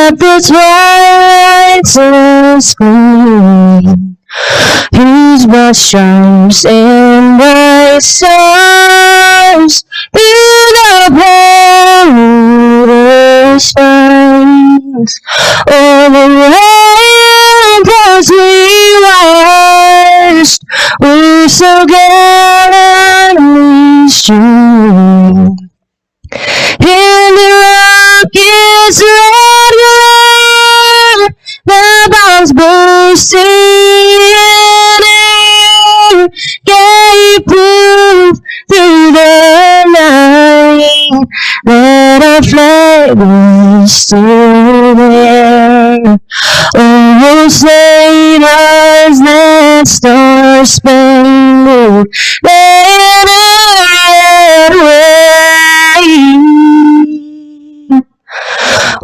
at the twilight's last gleam, whose broad stripes and bright stars through the perilous fights o'er the ramparts we watched, were so gallantly strewn. In the rocket's red glare, the bombs bursting in air gave proof through the night that our flag was still there. Oh, say does that star-spangled banner yet wave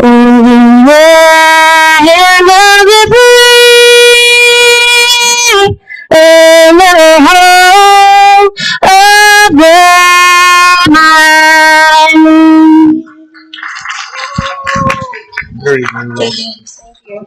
over the land of the free and the home of the mighty. Very, very well done. Thank you.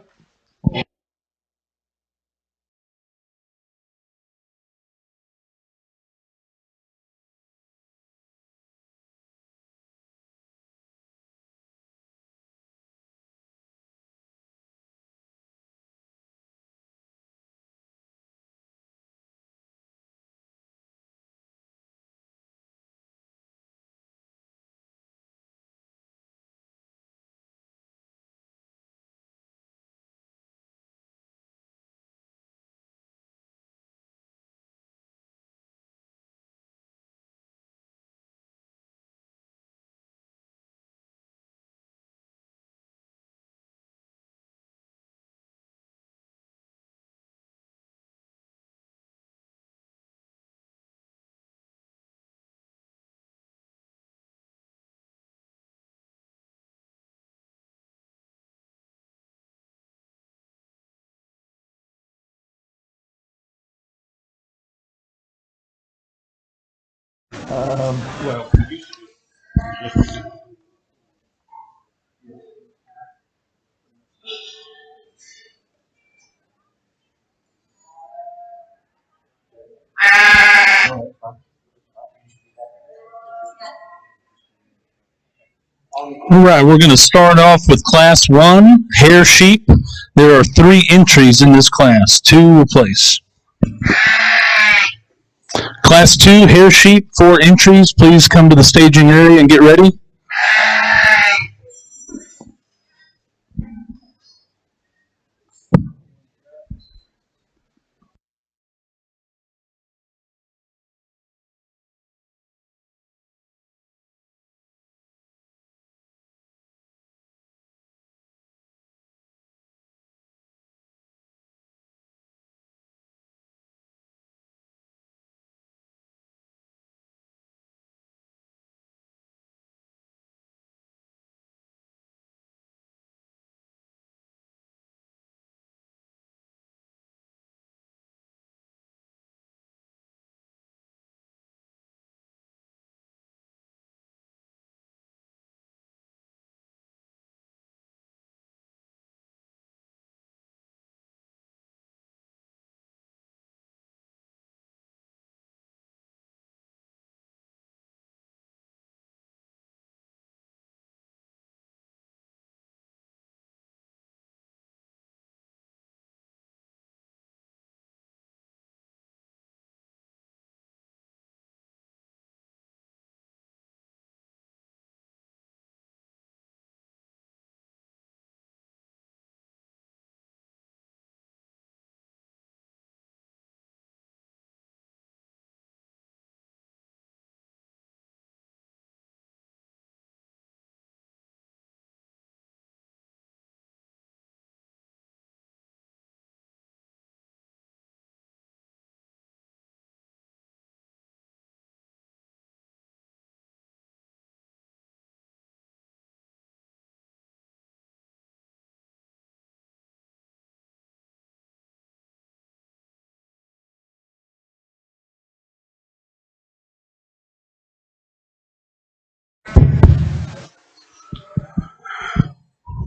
Well, all right, we're going to start off with Class 1, Hair Sheep. There are 3 entries in this class, 2 will place. Class 2, Hair Sheep, 4 entries. Please come to the staging area and get ready.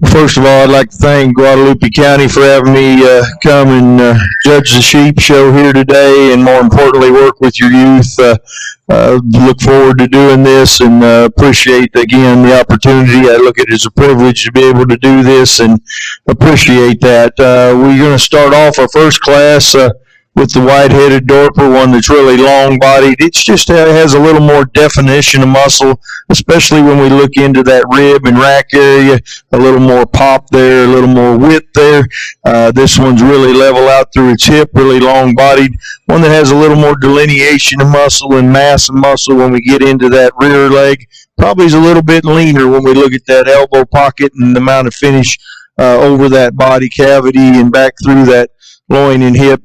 First of all, I'd like to thank Guadalupe County for having me come and judge the sheep show here today, and more importantly, work with your youth. Look forward to doing this and appreciate again the opportunity. I look at it as a privilege to be able to do this and appreciate that. We're going to start off our first class. With the white-headed Dorper, one that's really long-bodied. It just has a little more definition of muscle, especially when we look into that rib and rack area. A little more pop there, a little more width there. This one's really level out through its hip, really long-bodied. One that has a little more delineation of muscle and mass of muscle when we get into that rear leg. Probably is a little bit leaner when we look at that elbow pocket and the amount of finish over that body cavity and back through that loin and hip,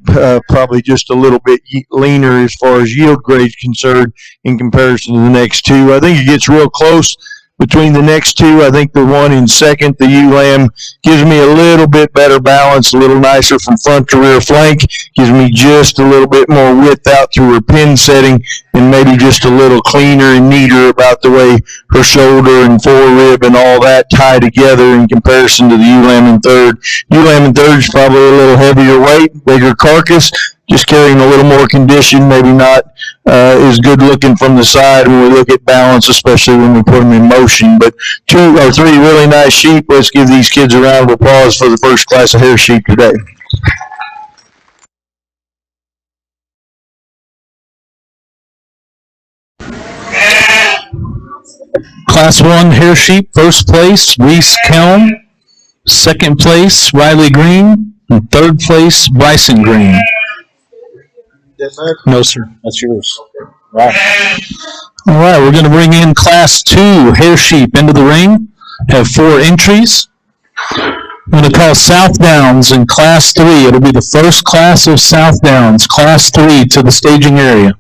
probably just a little bit leaner as far as yield grade is concerned in comparison to the next two. I think it gets real close between the next two. I think the one in second, the ewe lamb, gives me a little bit better balance, a little nicer from front to rear flank, gives me just a little bit more width out through her pin setting, and maybe just a little cleaner and neater about the way her shoulder and forerib and all that tie together in comparison to the ewe lamb in third. Ewe lamb in third is probably a little heavier weight, bigger carcass, just carrying a little more condition, maybe not is good looking from the side when we look at balance, especially when we put them in motion. But two or three really nice sheep. Let's give these kids a round of applause for the first class of hair sheep today. Class 1 hair sheep, first place, Reese Kelm. Second place, Riley Green. And third place, Bryson Green. No, sir. That's yours. Right. All right, we're going to bring in Class 2 hair sheep into the ring. Have 4 entries. I'm going to call Southdowns in Class 3. It'll be the first class of Southdowns, Class 3, to the staging area.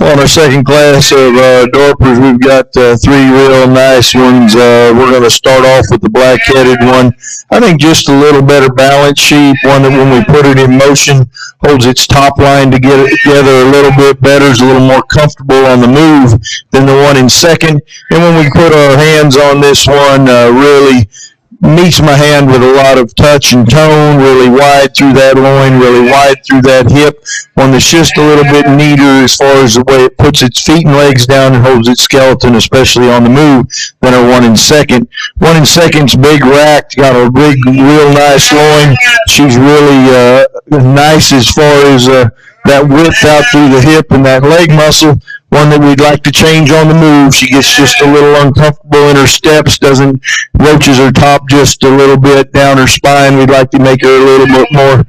On our second class of Dorpers, we've got three real nice ones. We're going to start off with the black-headed one. I think just a little better balance sheep, one that when we put it in motion holds its top line to get it together a little bit better, is a little more comfortable on the move than the one in second. And when we put our hands on this one, really meets my hand with a lot of touch and tone, really wide through that loin, really wide through that hip. One that's just a little bit neater as far as the way it puts its feet and legs down and holds its skeleton, especially on the move, than our one in second. One in second's big racked, got a big, real nice loin. She's really nice as far as that width out through the hip and that leg muscle. One that we'd like to change on the move. She gets just a little uncomfortable in her steps, roaches her top just a little bit down her spine. We'd like to make her a little bit more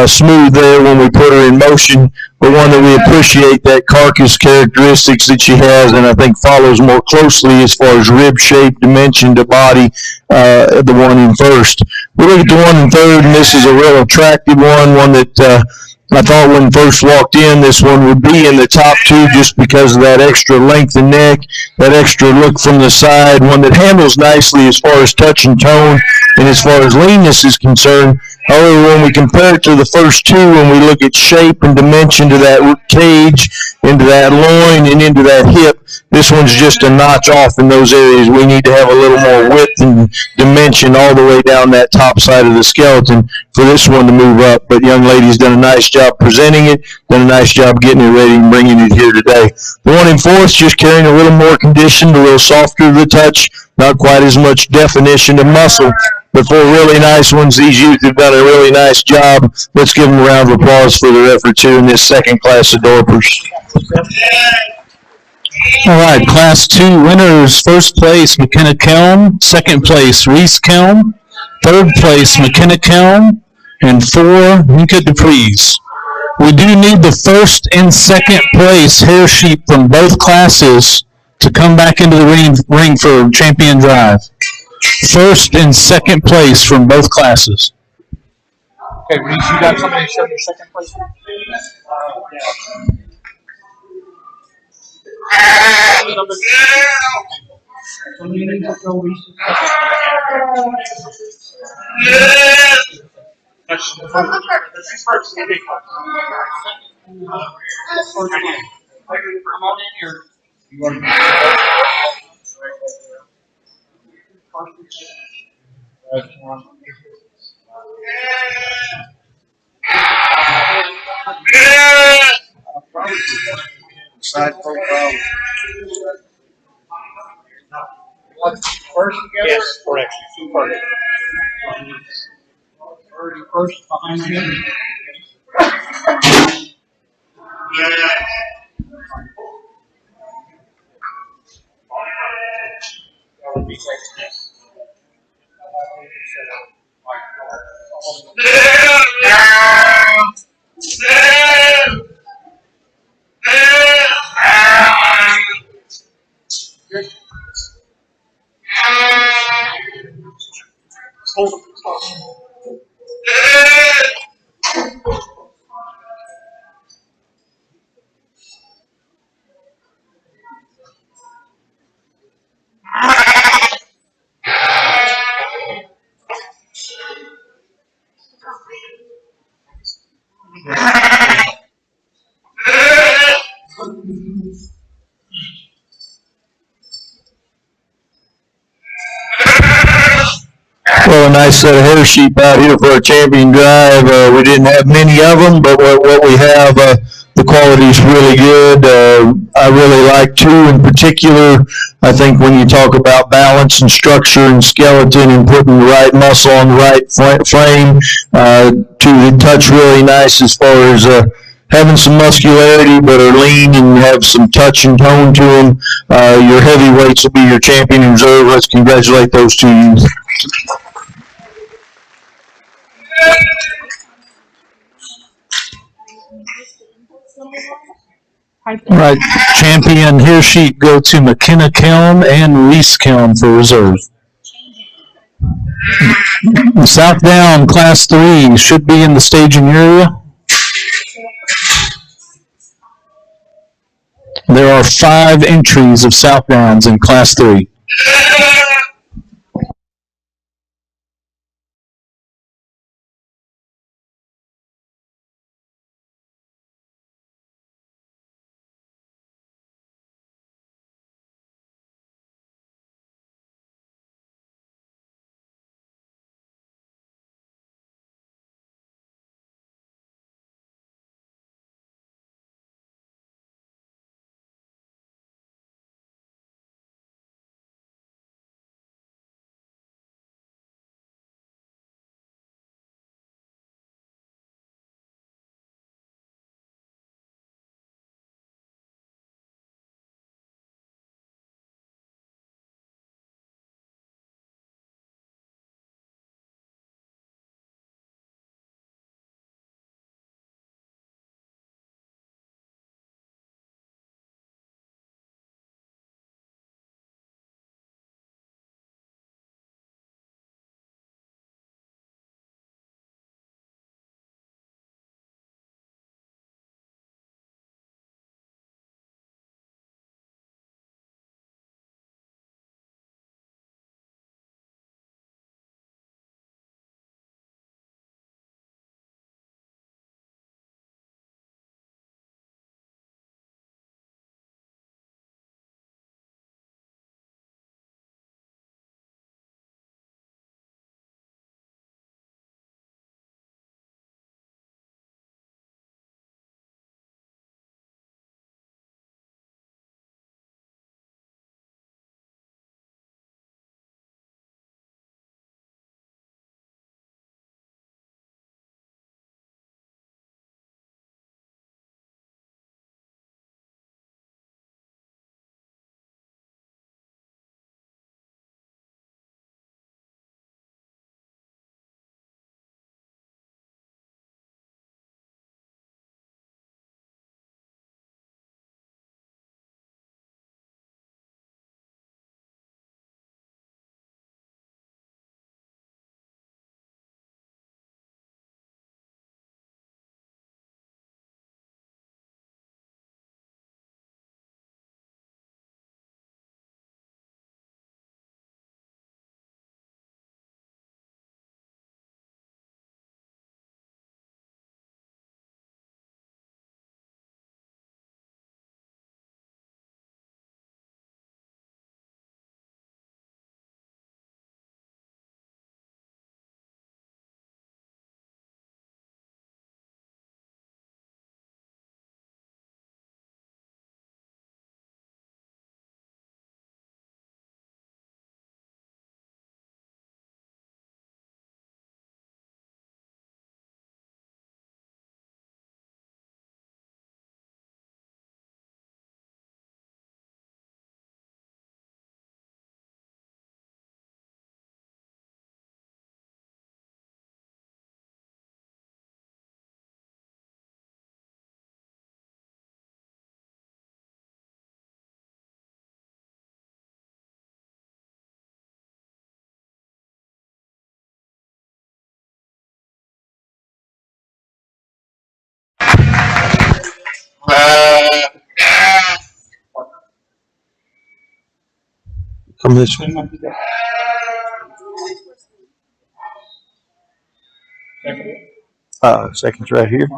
smooth there when we put her in motion, but one that we appreciate that carcass characteristics that she has, and I think follows more closely as far as rib shape, dimension to body, the one in first. We look at the one in third, and this is a real attractive one that I thought when first walked in, this one would be in the top two just because of that extra length and neck, that extra look from the side, one that handles nicely as far as touch and tone and as far as leanness is concerned. However, when we compare it to the first two, when we look at shape and dimension to that cage, into that loin, and into that hip, this one's just a notch off in those areas. We need to have a little more width and dimension all the way down that top side of the skeleton for this one to move up. But young lady's done a nice job presenting it, done a nice job getting it ready and bringing it here today. The one in fourth just carrying a little more condition, a little softer to the touch, not quite as much definition of muscle. But four really nice ones. These youth have done a really nice job. Let's give them a round of applause for their efforts here in this second class of Dorpers. All right, Class 2 winners. First place, McKenna Kelm. Second place, Reese Kelm. Third place, McKenna Kelm. And 4, Nika DePries. We do need the first and second place hair sheep from both classes to come back into the ring for champion drive. First and second place from both classes. Okay, Reese, you got somebody to show your second place? Come on in here. Side profile. First together? Yes, correct. Two first. First behind him. That would be second. Well, a nice set of hair sheep out here for our champion drive. We didn't have many of them, but what we have, the quality is really good. I really like 2 in particular. I think when you talk about balance and structure and skeleton and putting the right muscle on the right frame, 2 that touch really nice as far as having some muscularity but are lean and have some touch and tone to them. Your heavyweights will be your champion in reserve. Let's congratulate those 2 youth. All right, champion hair sheep go to McKenna Kelm and Reese Kelm for reserve. Southdown Class 3 should be in the staging area. There are 5 entries of Southdowns in Class 3. Come this way. Second's right here.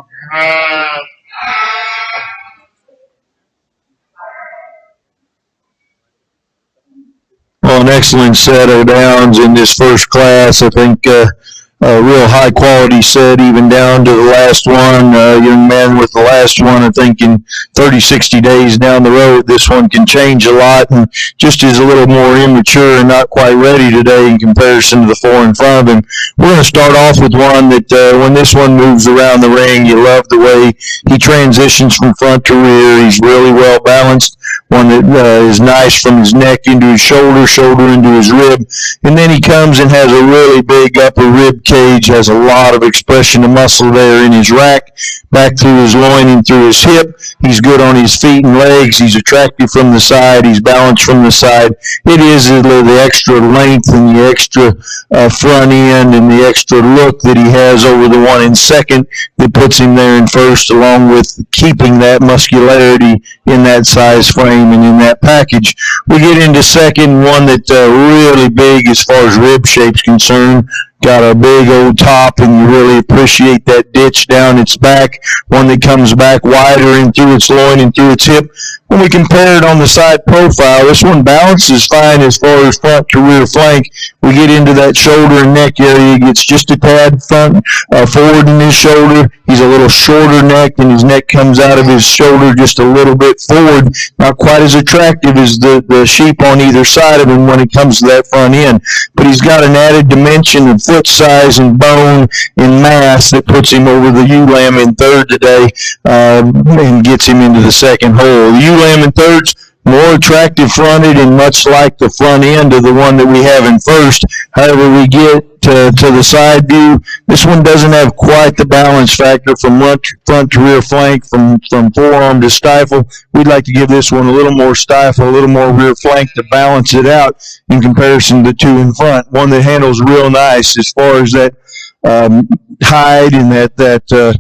Well, an excellent set of downs in this first class. I think a real high quality set, even down to the last one. Young man with the last one, I think in 30, 60 days down the road, this one can change a lot and just is a little more immature and not quite ready today in comparison to the 4 in front of him. We're going to start off with one that when this one moves around the ring, you love the way he transitions from front to rear. He's really well balanced. One that is nice from his neck into his shoulder, shoulder into his rib. And then he comes and has a really big upper rib cage, has a lot of expression of muscle there in his rack, back through his loin and through his hip. He's good on his feet and legs. He's attractive from the side. He's balanced from the side. It is the extra length and the extra front end and the extra look that he has over the one in second that puts him there in first, along with keeping that muscularity in that size frame and in that package. We get into second, one that really big as far as rib shape's concerned. Got a big old top, and you really appreciate that ditch down its back. One that comes back wider and through its loin and through its hip. When we compare it on the side profile, this one balances fine as far as front to rear flank. We get into that shoulder and neck area. He gets just a tad forward in his shoulder. He's a little shorter neck, and his neck comes out of his shoulder just a little bit forward. Not quite as attractive as the sheep on either side of him when it comes to that front end. But he's got an added dimension of foot size and bone and mass that puts him over the ewe lamb in third today and gets him into the second hole. The ewe lamb in third's more attractive fronted and much like the front end of the one that we have in first. However, we get to the side view, this one doesn't have quite the balance factor from front to rear flank, from forearm to stifle. We'd like to give this one a little more stifle, a little more rear flank to balance it out in comparison to two in front. One that handles real nice as far as that hide and that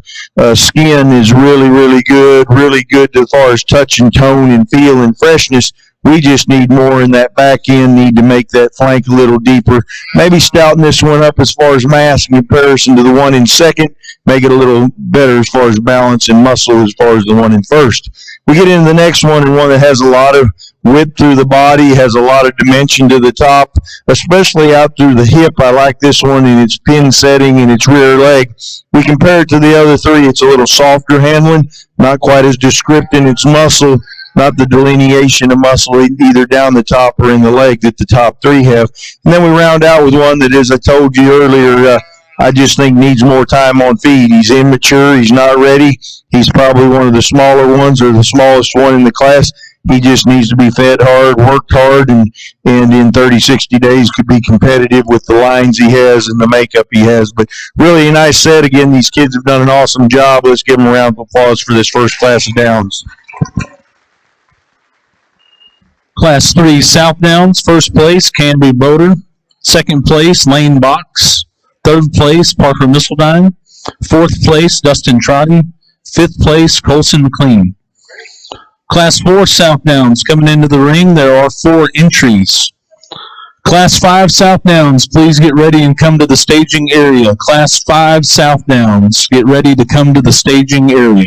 skin is really good as far as touch and tone and feel and freshness. We just need more in that back end, need to make that flank a little deeper. Maybe stouten this one up as far as mass in comparison to the one in second, make it a little better as far as balance and muscle as far as the one in first. We get into the next one, and one that has a lot of width through the body, has a lot of dimension to the top, especially out through the hip. I like this one in its pin setting and its rear leg. We compare it to the other three, it's a little softer handling, not quite as descriptive in its muscle, not the delineation of muscle either down the top or in the leg that the top three have. And then we round out with one that, as I told you earlier, I just think needs more time on feed. He's immature. He's not ready. He's probably one of the smaller ones or the smallest one in the class. He just needs to be fed hard, worked hard, and in 30, 60 days could be competitive with the lines he has and the makeup he has. But really a nice set. Again, these kids have done an awesome job. Let's give them a round of applause for this first class of downs. Class 3 Southdowns, first place, Canby Boater. Second place, Lane Box. Third place, Parker Missildine. Fourth place, Dustin Trotty. Fifth place, Colson McLean. Class 4 Southdowns coming into the ring. There are 4 entries. Class 5 Southdowns, please get ready and come to the staging area. Class 5 Southdowns, get ready to come to the staging area.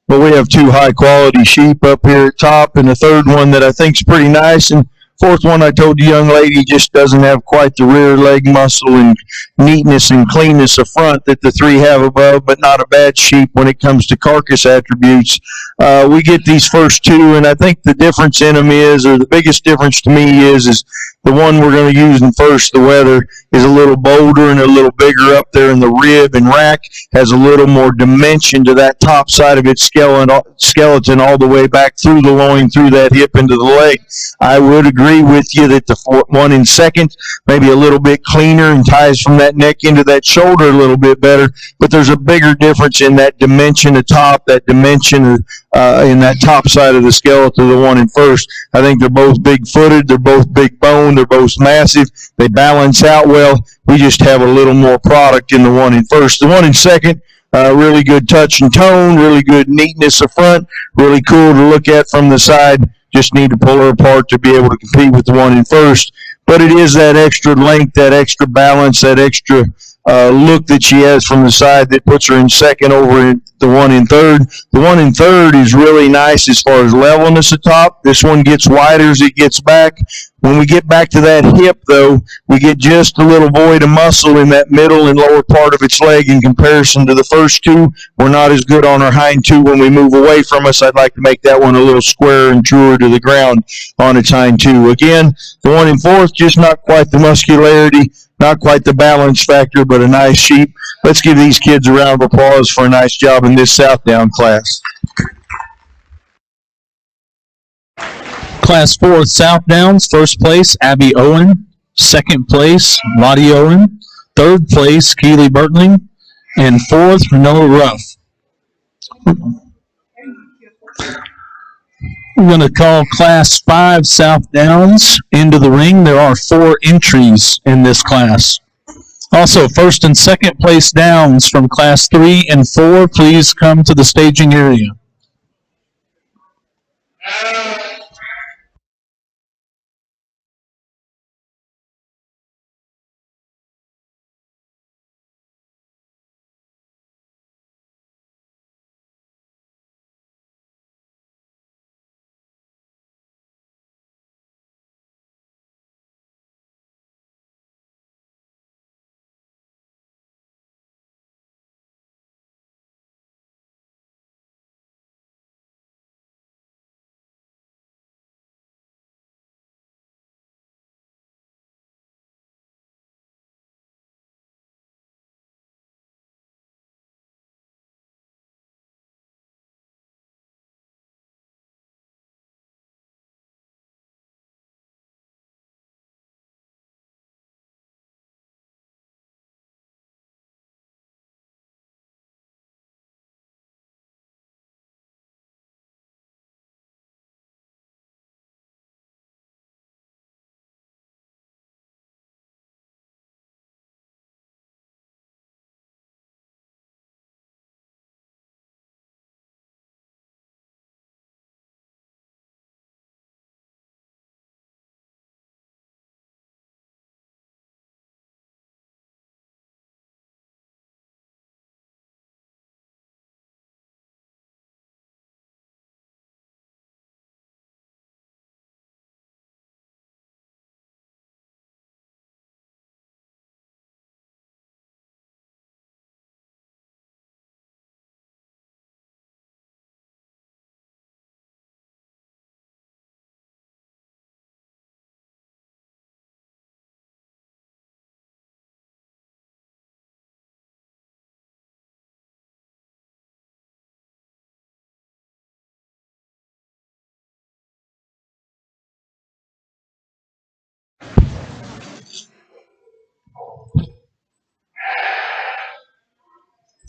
Well, we have two high quality sheep up here at top, and the third one that I think is pretty nice. And fourth one, I told the young lady, just doesn't have quite the rear leg muscle and neatness and cleanness of front that the three have above, but not a bad sheep when it comes to carcass attributes. We get these first two, and I think the difference in them is, or the biggest difference to me is the one we're going to use in first, the Weather, is a little bolder and a little bigger up there in the rib and rack, has a little more dimension to that top side of its skeleton all the way back through the loin, through that hip into the leg. I would agree with you that the one in second, maybe a little bit cleaner and ties from that neck into that shoulder a little bit better, but there's a bigger difference in that dimension atop, that dimension in that top side of the skeleton, the one in first. I think they're both big-footed, they're both big-boned, they're both massive, they balance out well. We just have a little more product in the one in first. The one in second, really good touch and tone, really good neatness up front, really cool to look at from the side. Just need to pull her apart to be able to compete with the one in first. But it is that extra length, that extra balance, that extra look that she has from the side that puts her in second over the one in third. The one in third is really nice as far as levelness atop. This one gets wider as it gets back. When we get back to that hip, though, we get just a little void of muscle in that middle and lower part of its leg in comparison to the first two. We're not as good on our hind two when we move away from us. I'd like to make that one a little squarer and truer to the ground on its hind two. Again, the one in fourth, just not quite the muscularity, not quite the balance factor, but a nice sheep. Let's give these kids a round of applause for a nice job in this Southdown class. Class 4 Southdowns, first place, Abby Owen. Second place, Lottie Owen. Third place, Keely Bertling. And fourth, Noah Ruff. We're going to call Class 5 Southdowns into the ring. There are 4 entries in this class. Also, first and second place downs from Class 3 and 4, please come to the staging area.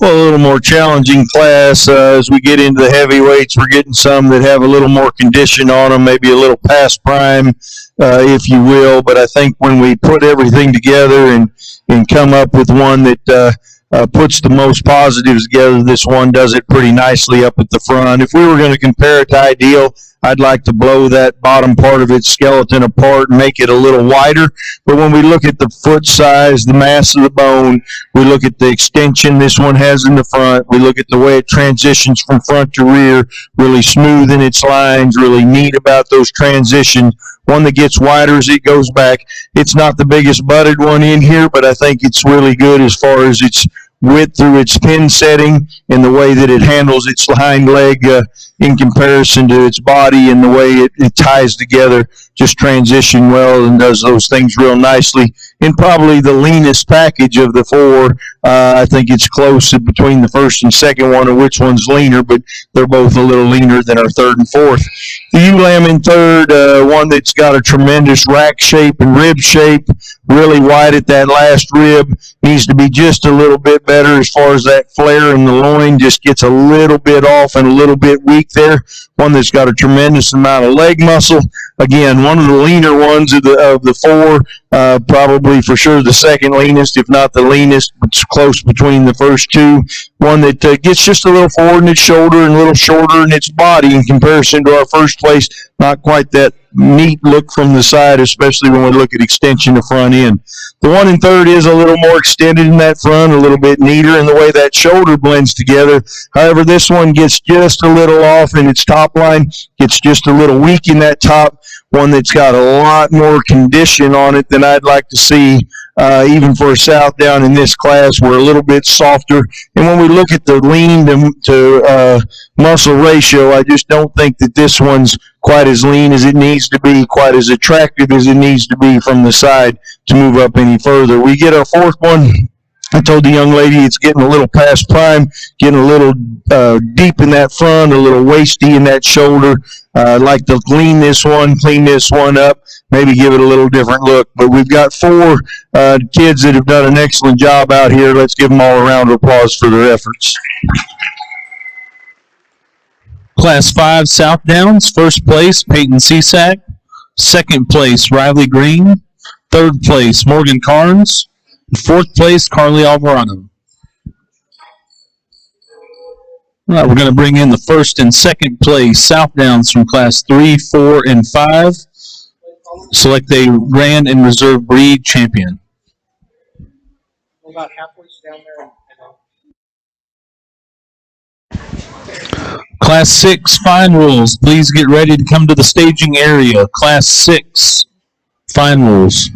Well, a little more challenging class. As we get into the heavyweights, we're getting some that have a little more condition on them, maybe a little past prime, if you will. But I think when we put everything together and come up with one that puts the most positives together, this one does it pretty nicely up at the front. If we were going to compare it to Ideal, I'd like to blow that bottom part of its skeleton apart and make it a little wider. But when we look at the foot size, the mass of the bone, we look at the extension this one has in the front, we look at the way it transitions from front to rear, really smooth in its lines, really neat about those transitions. One that gets wider as it goes back. It's not the biggest butted one in here, but I think it's really good as far as its width through its pin setting and the way that it handles its hind leg in comparison to its body, and the way it ties together. Just transition well and does those things real nicely. And probably the leanest package of the four. I think it's close between the first and second one, or which one's leaner, but they're both a little leaner than our third and fourth. The ewe lamb in third, one that's got a tremendous rack shape and rib shape, really wide at that last rib. Needs to be just a little bit better as far as that flare in the loin. Just gets a little bit off and a little bit weak there. One that's got a tremendous amount of leg muscle. Again, one of the leaner ones of the four, probably for sure the second leanest, if not the leanest. It's close between the first two. One that gets just a little forward in its shoulder and a little shorter in its body in comparison to our first place. Not quite that neat look from the side, especially when we look at extension of front end. The one in third is a little more extended in that front, a little bit neater in the way that shoulder blends together. However, this one gets just a little off in its top line, gets just a little weak in that top. One that's got a lot more condition on it than I'd like to see, even for a Southdown in this class. We're a little bit softer. And when we look at the lean to muscle ratio, I just don't think that this one's quite as lean as it needs to be, quite as attractive as it needs to be from the side to move up any further. We get our fourth one. I told the young lady it's getting a little past prime, getting a little deep in that front, a little waisty in that shoulder. I'd like to clean this one up, maybe give it a little different look. But we've got four kids that have done an excellent job out here. Let's give them all a round of applause for their efforts. Class 5 Southdowns, first place Peyton Cisak, second place Riley Green, third place Morgan Carnes, and fourth place Carly Alvarado. All right, we're going to bring in the first and second place Southdowns from Class 3, 4, and 5. Select a Grand and Reserve Breed champion. We're about halfway down there. Class 6 fine rules. Please get ready to come to the staging area. Class 6 fine rules.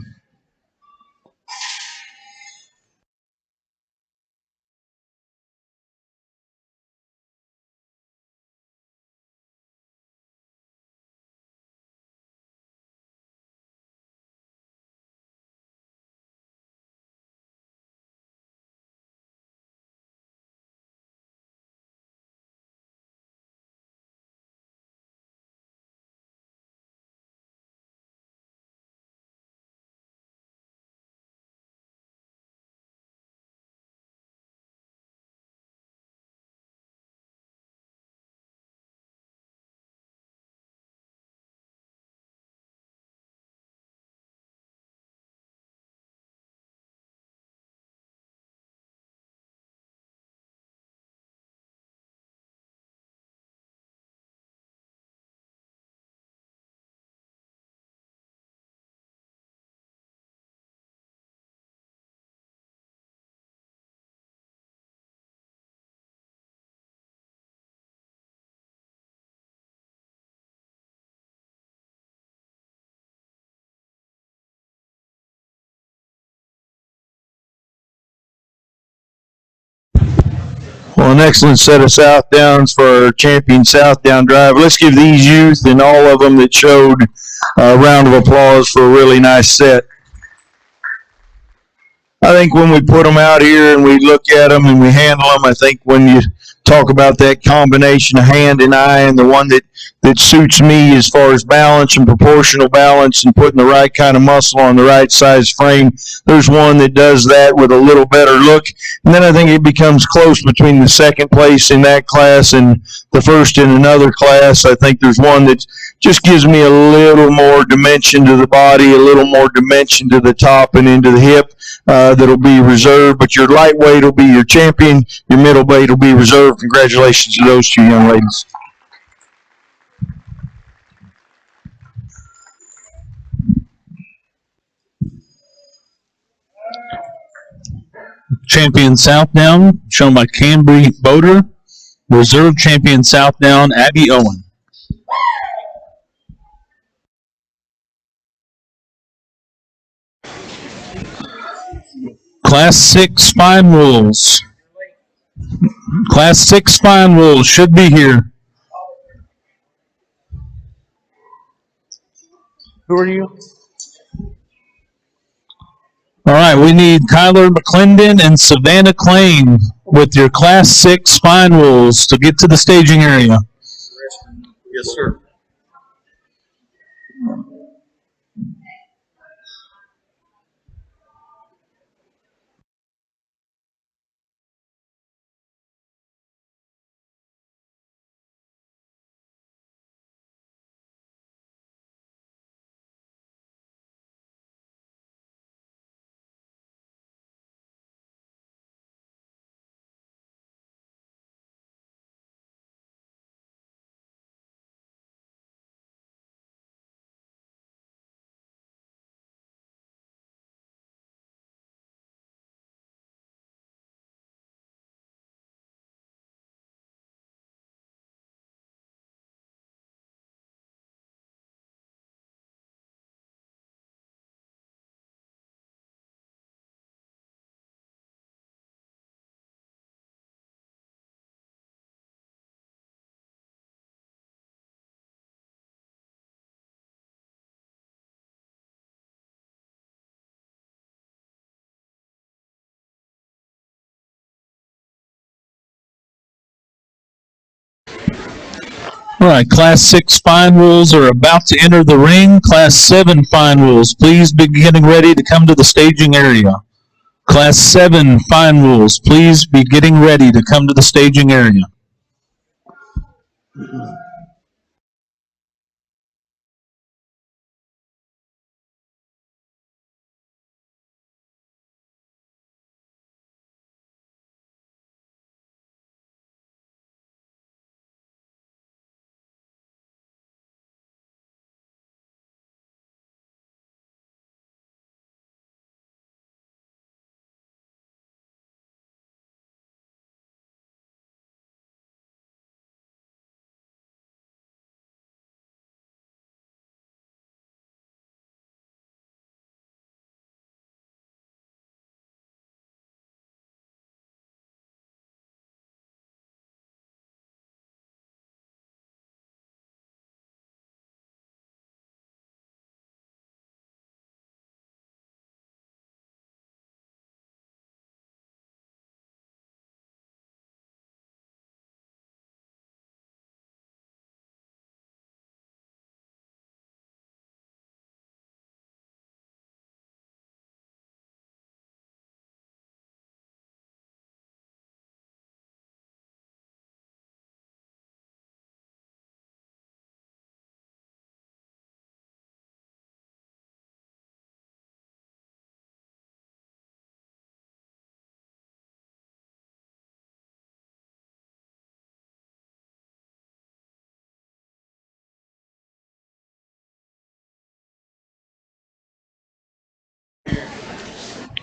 Well, an excellent set of Southdowns for our champion Southdown drive. Let's give these youth and all of them that showed a round of applause for a really nice set. I think when we put them out here and we look at them and we handle them, I think when you talk about that combination of hand and eye and the one that suits me as far as balance and proportional balance and putting the right kind of muscle on the right size frame, there's one that does that with a little better look. And then I think it becomes close between the second place in that class and the first in another class. I think there's one that just gives me a little more dimension to the body, a little more dimension to the top and into the hip. That'll be reserved, but your lightweight will be your champion, your middleweight will be reserved. Congratulations to those two young ladies. champion Southdown, shown by Cambry Boder. Reserve champion Southdown, Abby Owen. Class 6 Fine Wolves. Class 6 Fine Wolves should be here. Who are you? All right, we need Kyler McClendon and Savannah Klain with your Class 6 Fine Wolves to get to the staging area. Yes, sir. All right, Class 6 Fine Wolves are about to enter the ring. Class 7 Fine Wolves, please be getting ready to come to the staging area. Class 7 Fine Wolves, please be getting ready to come to the staging area.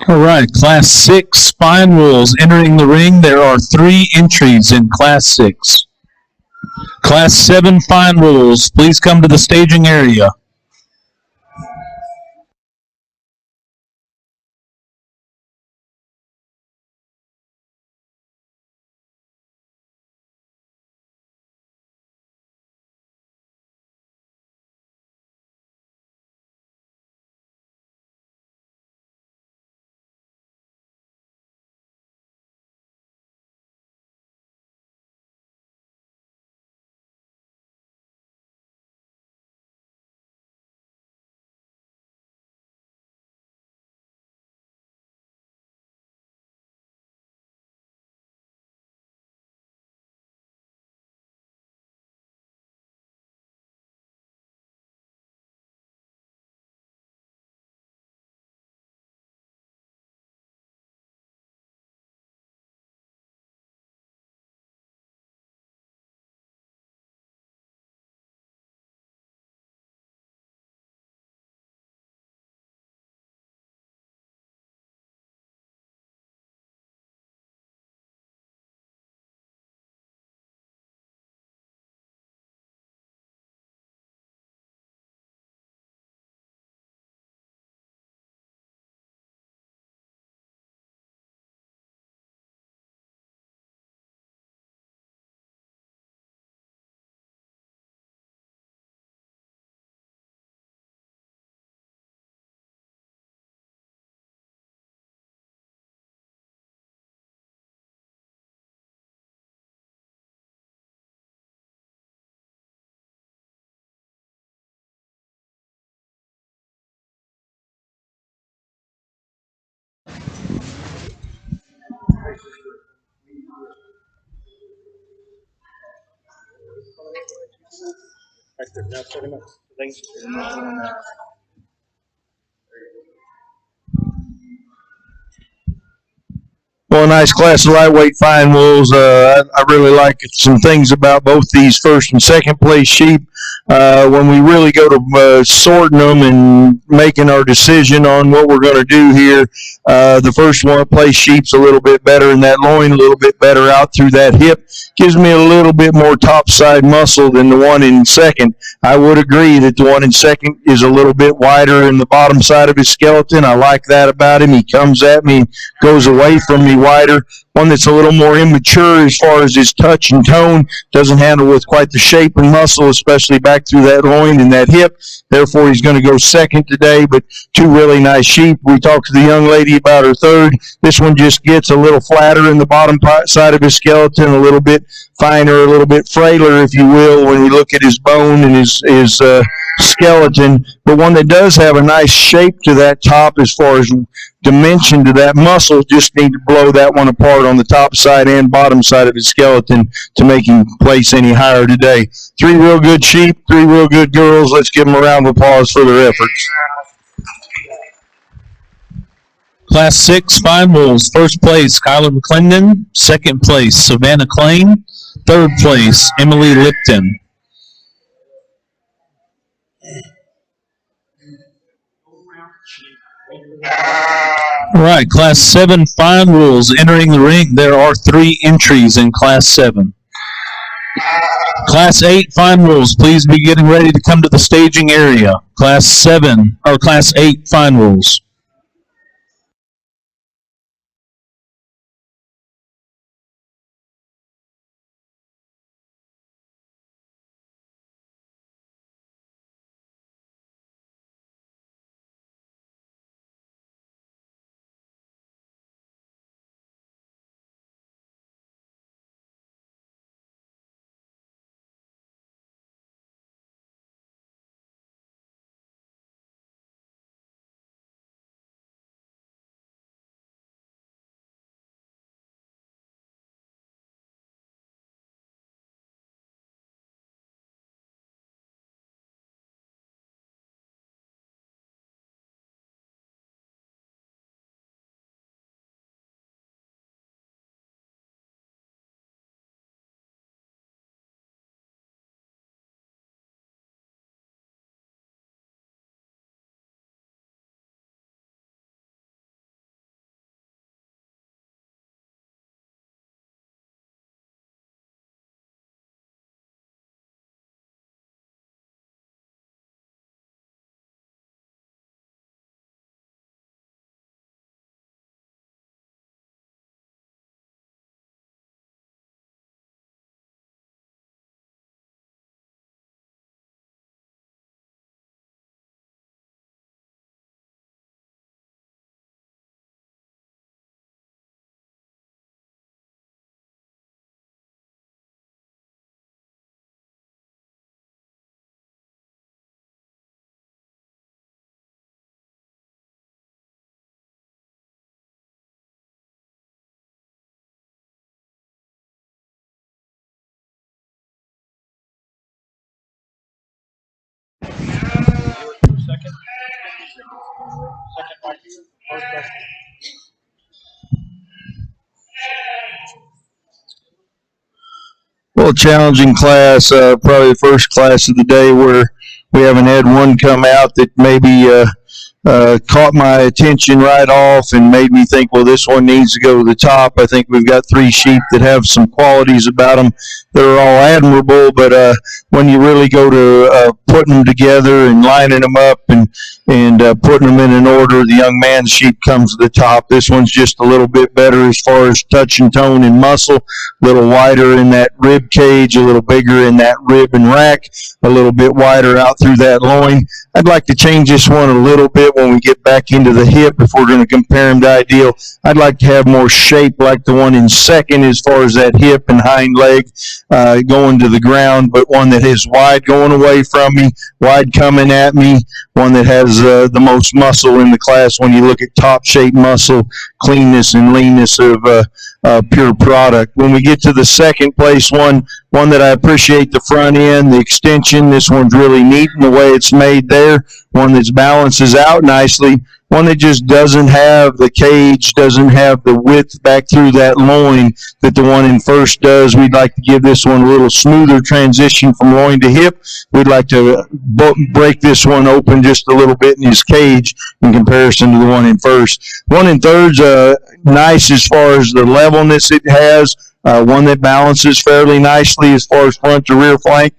All right, Class 6 Fine Wolves entering the ring. There are 3 entries in Class 6. Class 7 Fine Wolves, please come to the staging area. Well, a nice class of lightweight fine wools. I really like some things about both these first and second place sheep. When we really go to sorting them and making our decision on what we're going to do here, the first one place sheep's a little bit better in that loin, a little bit better out through that hip. Gives me a little bit more topside muscle than the one in second. I would agree that the one in second is a little bit wider in the bottom side of his skeleton. I like that about him. He comes at me, goes away from me wider. One that's a little more immature as far as his touch and tone, doesn't handle with quite the shape and muscle, especially back through that loin and that hip. Therefore, he's going to go second today, but two really nice sheep. We talked to the young lady about her third. This one just gets a little flatter in the bottom side of his skeleton, a little bit finer, a little bit frailer, if you will, when you look at his bone and his skeleton, but one that does have a nice shape to that top as far as dimension to that muscle. Just need to blow that one apart on the top side and bottom side of his skeleton to make him place any higher today. Three real good sheep, three real good girls. Let's give them a round of applause for their efforts. Class 6 fine wools. First place, Kyler McClendon. Second place, Savannah Klein. Third place, Emily Lipton. All right, Class 7 fine wools entering the ring. There are 3 entries in Class 7. Class 8 fine wools, please be getting ready to come to the staging area. Class 7 or Class 8 fine wools. Well, challenging class, probably the first class of the day where we haven't had one come out that maybe caught my attention right off and made me think, well, this one needs to go to the top. I think we've got 3 sheep that have some qualities about them that are all admirable, but when you really go to putting them together and lining them up and putting them in an order, the young man's sheep comes to the top. This one's just a little bit better as far as touch and tone and muscle, a little wider in that rib cage, a little bigger in that rib and rack, a little bit wider out through that loin. I'd like to change this one a little bit when we get back into the hip if we're going to compare him to Ideal. I'd like to have more shape like the one in second as far as that hip and hind leg going to the ground, but one that is wide going away from me, wide coming at me, one that has the most muscle in the class when you look at top shape muscle, cleanness and leanness of pure product. When we get to the second place one that I appreciate the front end, the extension, this one's really neat in the way it's made there, one that balances out nicely, one that just doesn't have the cage, doesn't have the width back through that loin that the one in first does. We'd like to give this one a little smoother transition from loin to hip. We'd like to break this one open just a little bit in his cage in comparison to the one in first. One in third's nice as far as the levelness it has. One that balances fairly nicely as far as front to rear flank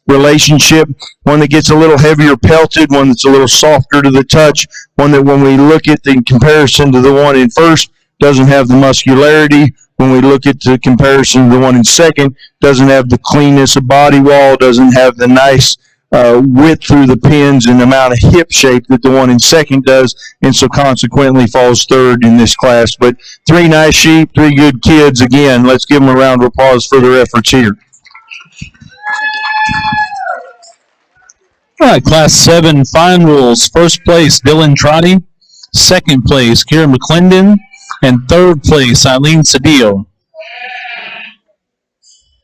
relationship. One that gets a little heavier pelted, one that's a little softer to the touch, one that when we look at the comparison to the one in first doesn't have the muscularity. When we look at the comparison to the one in second, doesn't have the cleanness of body wall, doesn't have the nice width through the pins and amount of hip shape that the one in second does, and so consequently falls third in this class. But three nice sheep, three good kids. Again, let's give them a round of applause for their efforts here. All right, Class 7 fine rules. First place, Dylan Trotty. Second place, Kira McClendon. And third place, Eileen Cedillo.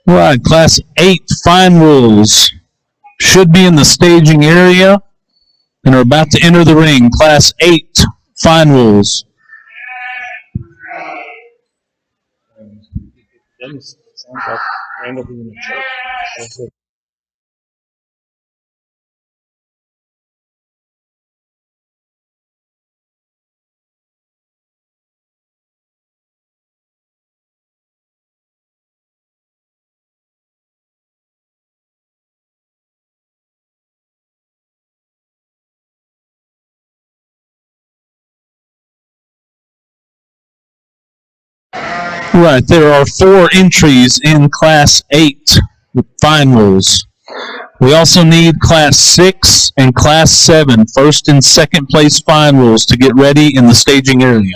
All right, Class 8 fine rules. Should be in the staging area and are about to enter the ring. Class 8 fine rules. Right, there are 4 entries in Class 8 with fine rules. We also need Class 6 and Class 7, first and second place fine rules to get ready in the staging area.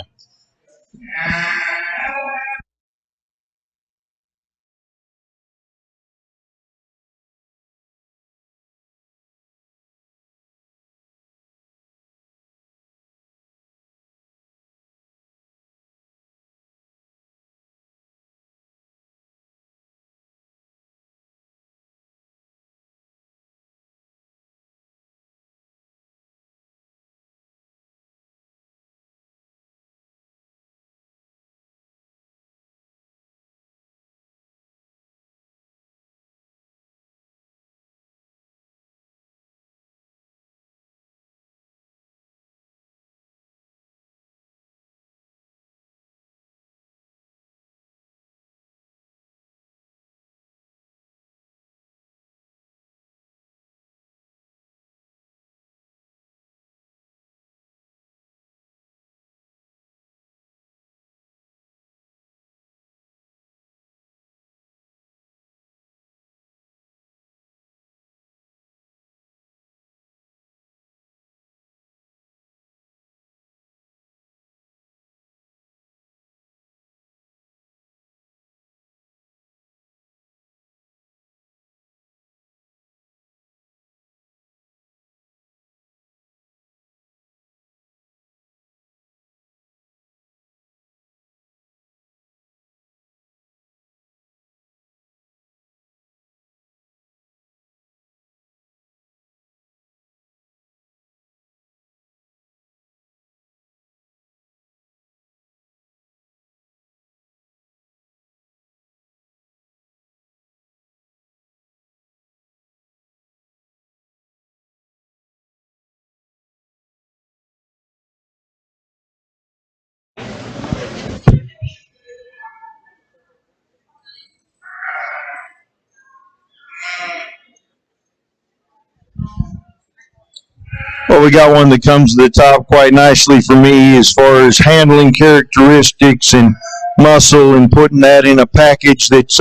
Well, we got one that comes to the top quite nicely for me as far as handling characteristics and muscle and putting that in a package that's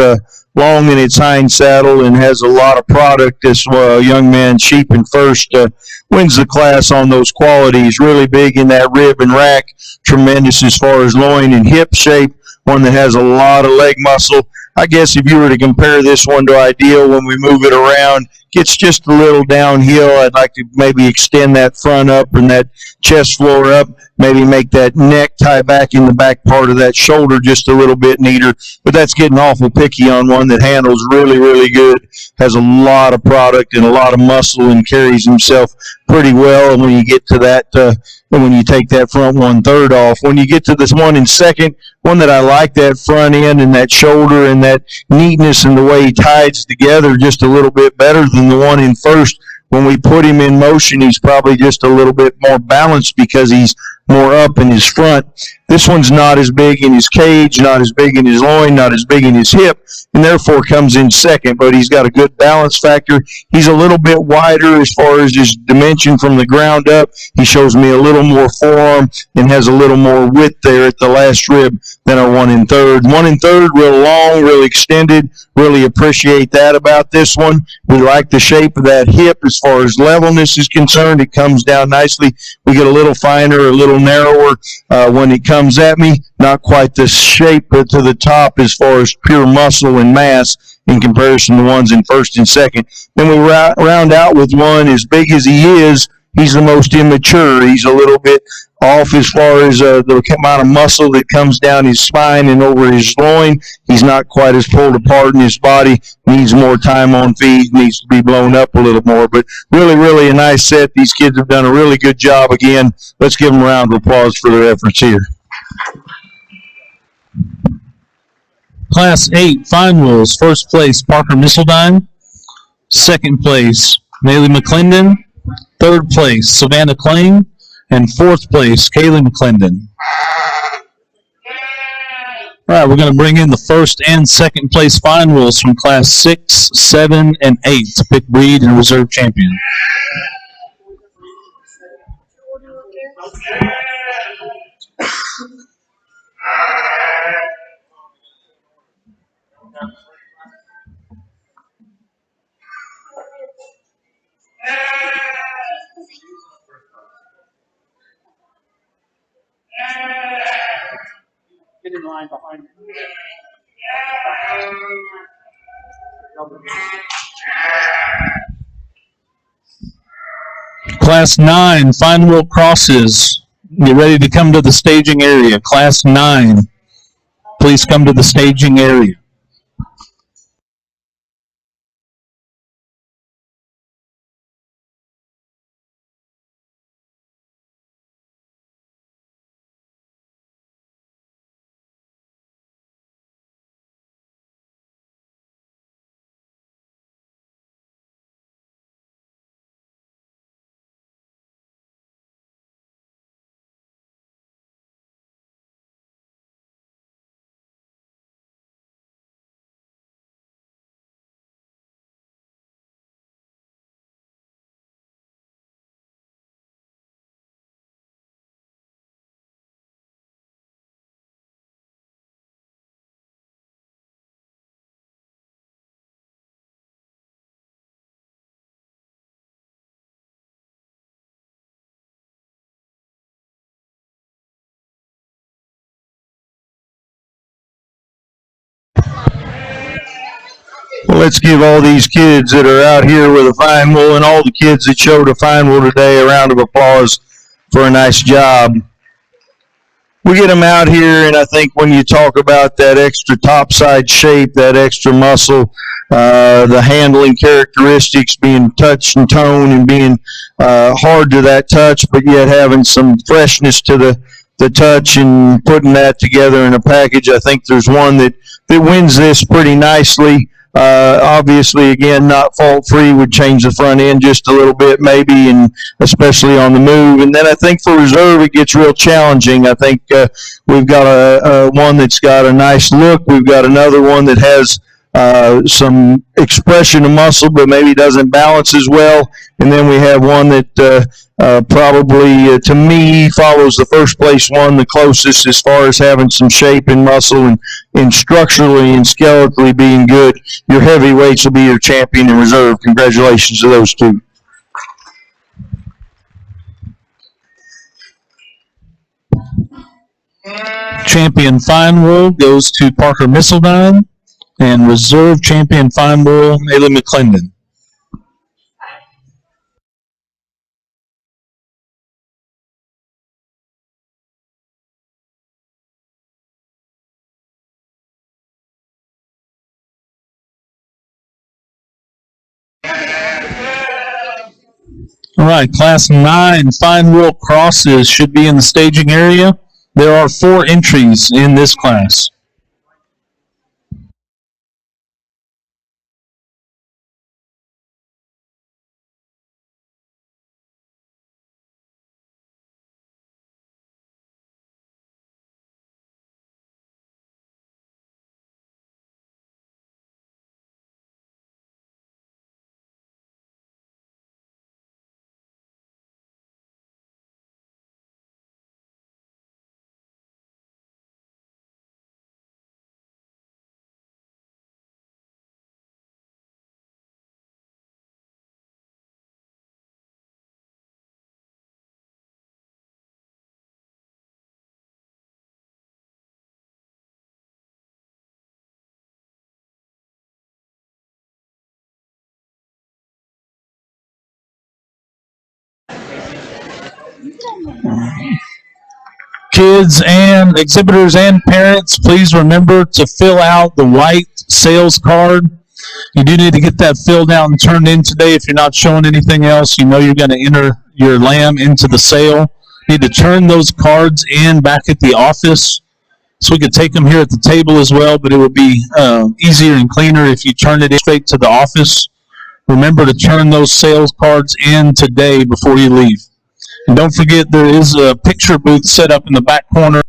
long in its hind saddle and has a lot of product. This young man, Sheep in First, wins the class on those qualities. Really big in that rib and rack, tremendous as far as loin and hip shape, one that has a lot of leg muscle. I guess if you were to compare this one to Ideal when we move it around, gets just a little downhill. I'd like to maybe extend that front up and that chest floor up, maybe make that neck tie back in the back part of that shoulder just a little bit neater. But that's getting awful picky on one that handles really, really good, has a lot of product and a lot of muscle and carries himself pretty well. And when you get to that, when you take that front 1/3 off, when you get to this one in second, one that I like, that front end and that shoulder and that neatness and the way he ties together just a little bit better than the one in first. When we put him in motion, he's probably just a little bit more balanced because he's more up in his front. This one's not as big in his cage, not as big in his loin, not as big in his hip, and therefore comes in second, but he's got a good balance factor. He's a little bit wider as far as his dimension from the ground up. He shows me a little more forearm and has a little more width there at the last rib than our 1 1/3. 1 1/3, real long, real extended. Really appreciate that about this one. We like the shape of that hip as far as levelness is concerned. It comes down nicely. We get a little finer, a little narrower when it comes at me. Not quite the shape to the top as far as pure muscle and mass in comparison to ones in first and second. Then we round out with one as big as he is. He's the most immature. He's a little bit off as far as the amount of muscle that comes down his spine and over his loin. He's not quite as pulled apart in his body. Needs more time on feed. Needs to be blown up a little more. But really, really a nice set. These kids have done a really good job again. Let's give them a round of applause for their efforts here. Class 8 Fine Wheels, first place Parker Misseldine, second place Maley McClendon, third place Savannah Klein, and fourth place Kaylee McClendon. All right, we're going to bring in the first and second place Fine Wheels from Class 6, 7, and 8 to pick breed and reserve champion. Get in line behind me. Class 9 Fine Wheel Crosses. Get ready to come to the staging area. Class 9, please come to the staging area. Well, let's give all these kids that are out here with a fine wheel and all the kids that showed a fine wheel today a round of applause for a nice job. We get them out here, and I think when you talk about that extra topside shape, that extra muscle, the handling characteristics being touch and tone and being hard to that touch, but yet having some freshness to the touch and putting that together in a package, I think there's one that wins this pretty nicely. Obviously, again, not fault-free, would change the front end just a little bit maybe, and especially on the move. And then I think for reserve, it gets real challenging. I think we've got a one that's got a nice look. We've got another one that has some expression of muscle, but maybe doesn't balance as well. And then we have one that probably, to me, follows the first place one the closest as far as having some shape and muscle and structurally and skeletally being good. Your heavyweights will be your champion in reserve. Congratulations to those two. Champion Fine Wheel goes to Parker Misseldine, and reserve champion Fine Wheel, Maley McClendon. All right, Class 9 fine wheel crosses should be in the staging area. There are 4 entries in this class. Kids and exhibitors and parents, please remember to fill out the white sales card. You do need to get that filled out and turned in today. If you're not showing anything else, you know you're going to enter your lamb into the sale. You need to turn those cards in back at the office so we could take them here at the table as well, but it would be easier and cleaner if you turned it straight to the office. Remember to turn those sales cards in today before you leave. And don't forget, there is a picture booth set up in the back corner.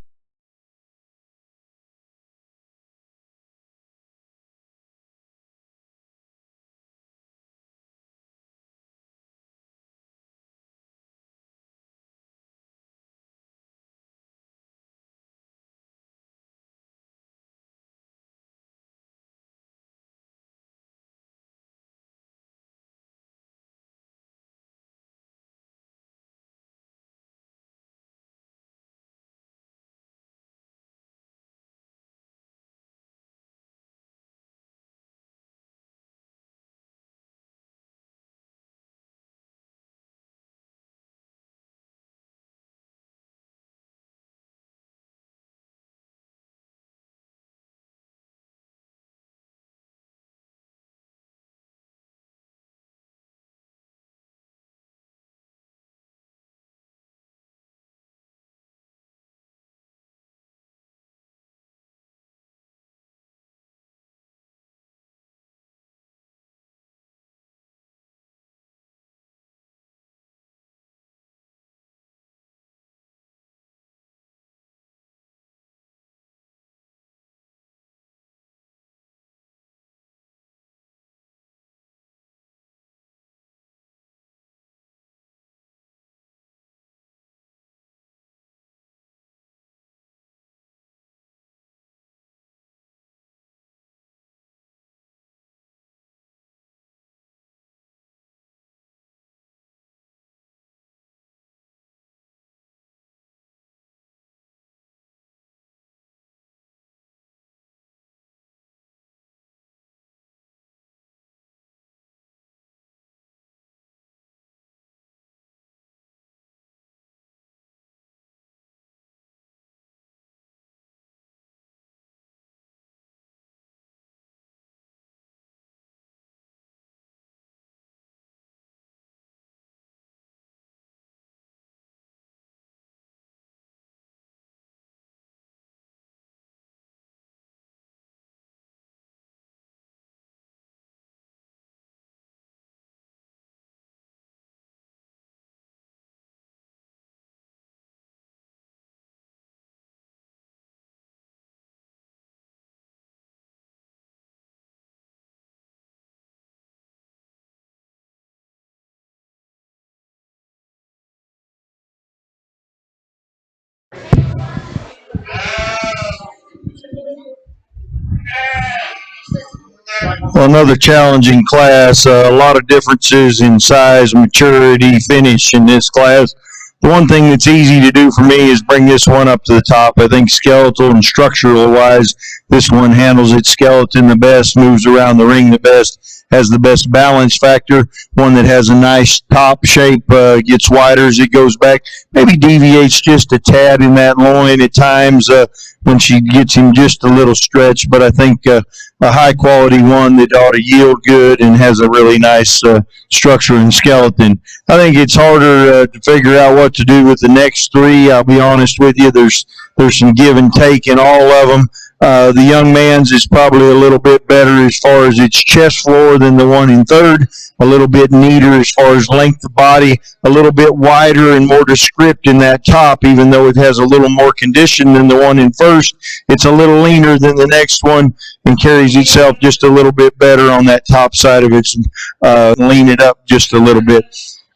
Well, another challenging class, a lot of differences in size, maturity, finish in this class. The one thing that's easy to do for me is bring this one up to the top. I think skeletal and structural wise, this one handles its skeleton the best, moves around the ring the best, has the best balance factor, one that has a nice top shape, gets wider as it goes back, maybe deviates just a tad in that loin at times when she gets him just a little stretch, but I think a high quality one that ought to yield good and has a really nice structure and skeleton. I think it's harder to figure out what to do with the next three. I'll be honest with you. There's some give and take in all of them. The young man's is probably a little bit better as far as its chest floor than the one in third, a little bit neater as far as length of body, a little bit wider and more descript in that top, even though it has a little more condition than the one in first. It's a little leaner than the next one and carries itself just a little bit better on that top side of its, lean it up just a little bit.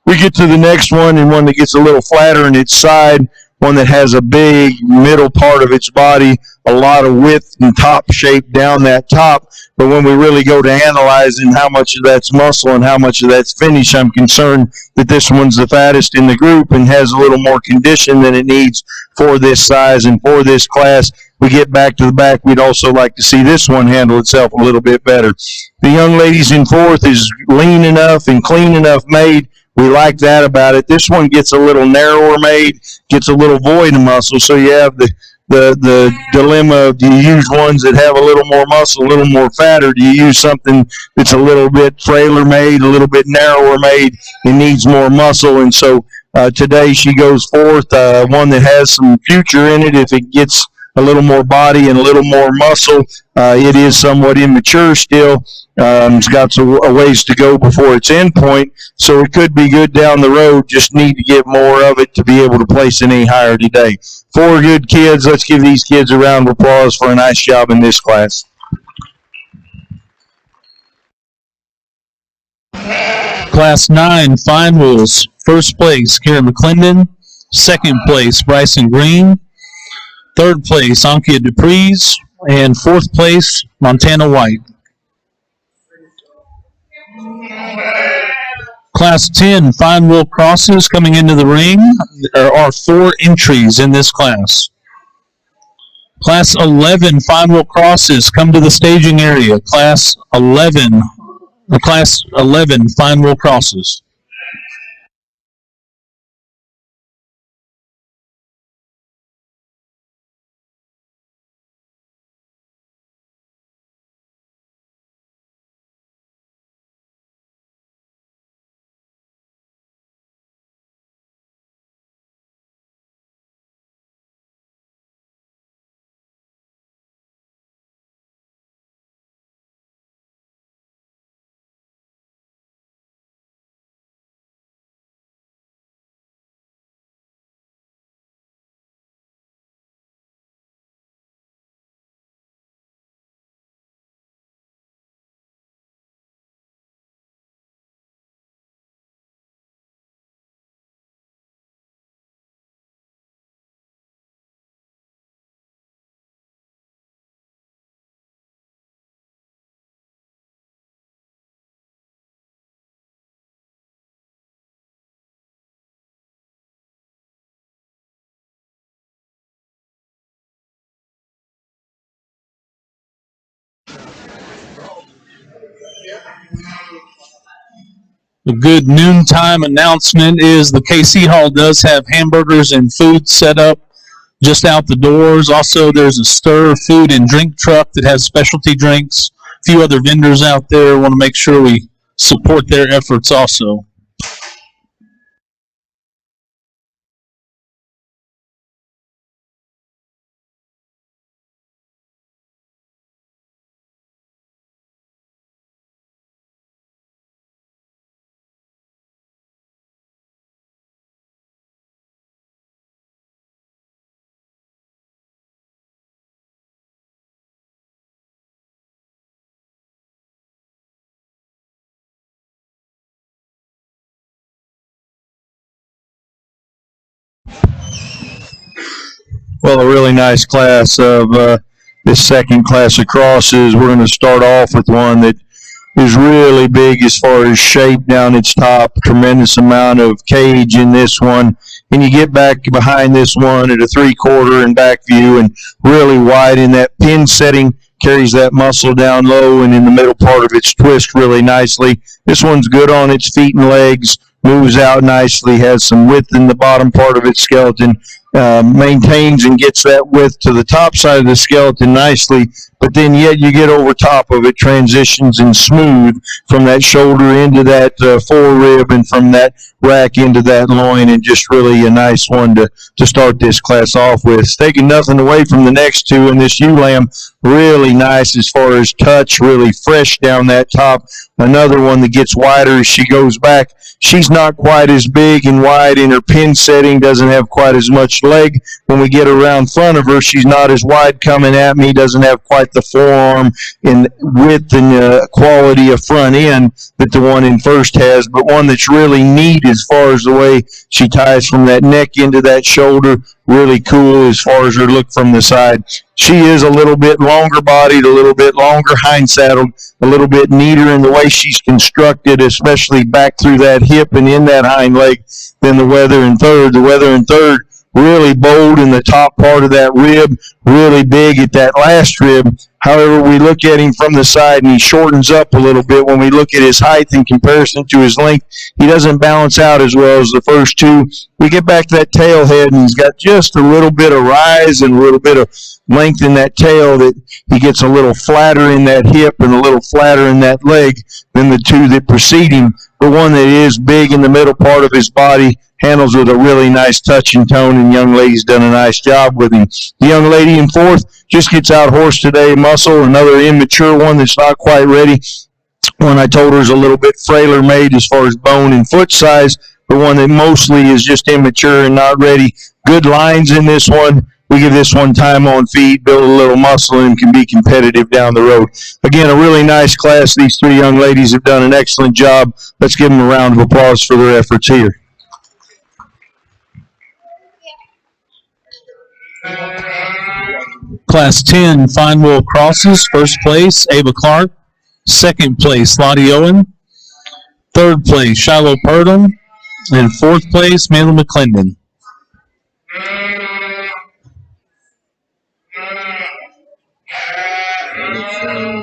We get to the next one, and one that gets a little flatter in its side, one that has a big middle part of its body, a lot of width and top shape down that top. But when we really go to analyzing how much of that's muscle and how much of that's finish, I'm concerned that this one's the fattest in the group and has a little more condition than it needs for this size and for this class. We get back to the back, we'd also like to see this one handle itself a little bit better. The young ladies in fourth is lean enough and clean enough made. We like that about it. This one gets a little narrower made, gets a little void of muscle, so you have the dilemma of, do you use ones that have a little more muscle, a little more fat, or do you use something that's a little bit frailer made, a little bit narrower made, and needs more muscle? And so today she goes fourth, one that has some future in it if it gets a little more body and a little more muscle. It is somewhat immature still. It's got a ways to go before its end point, so it could be good down the road. Just need to get more of it to be able to place it any higher today. 4 good kids. Let's give these kids a round of applause for a nice job in this class. Class 9, Fine Wheels. First place, Karen McClendon. Second place, Bryson Green. Third place, Ankia Dupreez. And fourth place, Montana White. Class 10 Fine Wheel Crosses coming into the ring. There are 4 entries in this class. Class 11 Fine Wheel Crosses come to the staging area. Class 11 Fine Wheel Crosses. A good noontime announcement is the KC Hall does have hamburgers and food set up just out the doors. Also, there's a Stir food and drink truck that has specialty drinks. A few other vendors out there. Want to make sure we support their efforts also. Well, a really nice class of this second class of crosses. We're going to start off with one that is really big as far as shape down its top, tremendous amount of cage in this one. And you get back behind this one at a 3/4 and back view and really wide in that pin setting, carries that muscle down low and in the middle part of its twist really nicely. This one's good on its feet and legs, moves out nicely, has some width in the bottom part of its skeleton, maintains and gets that width to the top side of the skeleton nicely, but then yet you get over top of it, transitions and smooth from that shoulder into that forerib and from that rack into that loin, and just really a nice one to start this class off with. It's taking nothing away from the next two, and this ewe lamb really nice as far as touch, really fresh down that top. Another one that gets wider as she goes back. She's not quite as big and wide in her pin setting, doesn't have quite as much leg. When we get around front of her, she's not as wide coming at me, doesn't have quite the forearm in width and quality of front end that the one in first has, but one that's really neat as far as the way she ties from that neck into that shoulder. Really cool as far as her look from the side. She is a little bit longer bodied, a little bit longer hind saddled, a little bit neater in the way she's constructed, especially back through that hip and in that hind leg than the Weather in Third. The Weather in Third really bold in the top part of that rib, really big at that last rib. However, we look at him from the side and he shortens up a little bit. When we look at his height in comparison to his length, he doesn't balance out as well as the first two. We get back to that tail head and he's got just a little bit of rise and a little bit of length in that tail, that he gets a little flatter in that hip and a little flatter in that leg than the two that precede him. But one that is big in the middle part of his body, handles with a really nice touch and tone, and young lady's done a nice job with him. The young lady in fourth just gets out horsed today. Muscle, another immature one that's not quite ready. One I told her is a little bit frailer made as far as bone and foot size, but one that mostly is just immature and not ready. Good lines in this one. We give this one time on feed, build a little muscle, and can be competitive down the road. Again, a really nice class. These three young ladies have done an excellent job. Let's give them a round of applause for their efforts here. Class 10 fine wool crosses. First place, Ava Clark. Second place, Lottie Owen. Third place, Shiloh Purdom. And fourth place, Mayla McClendon.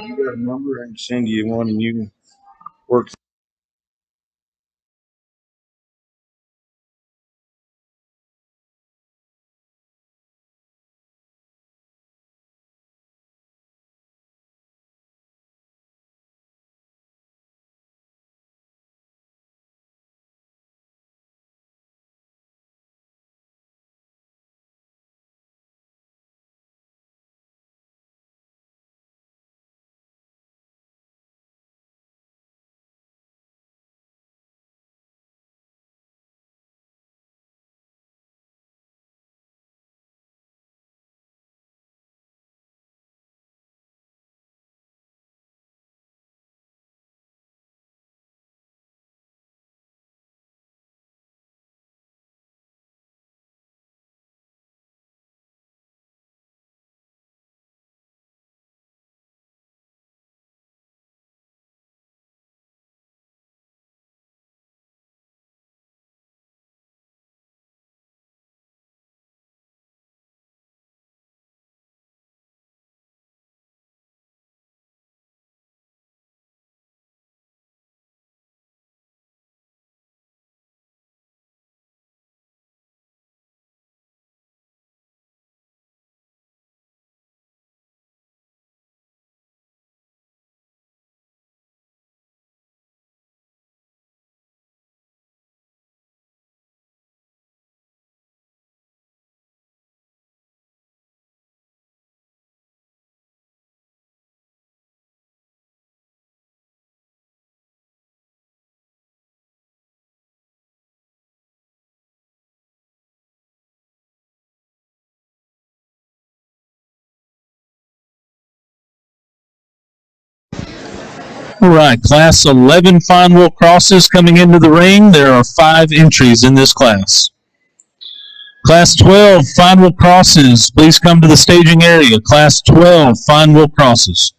You got a number, I can send you one and you can work. All right, class 11 fine wool crosses coming into the ring. There are 5 entries in this class. Class 12 fine wool crosses, please come to the staging area. Class 12 fine wool crosses.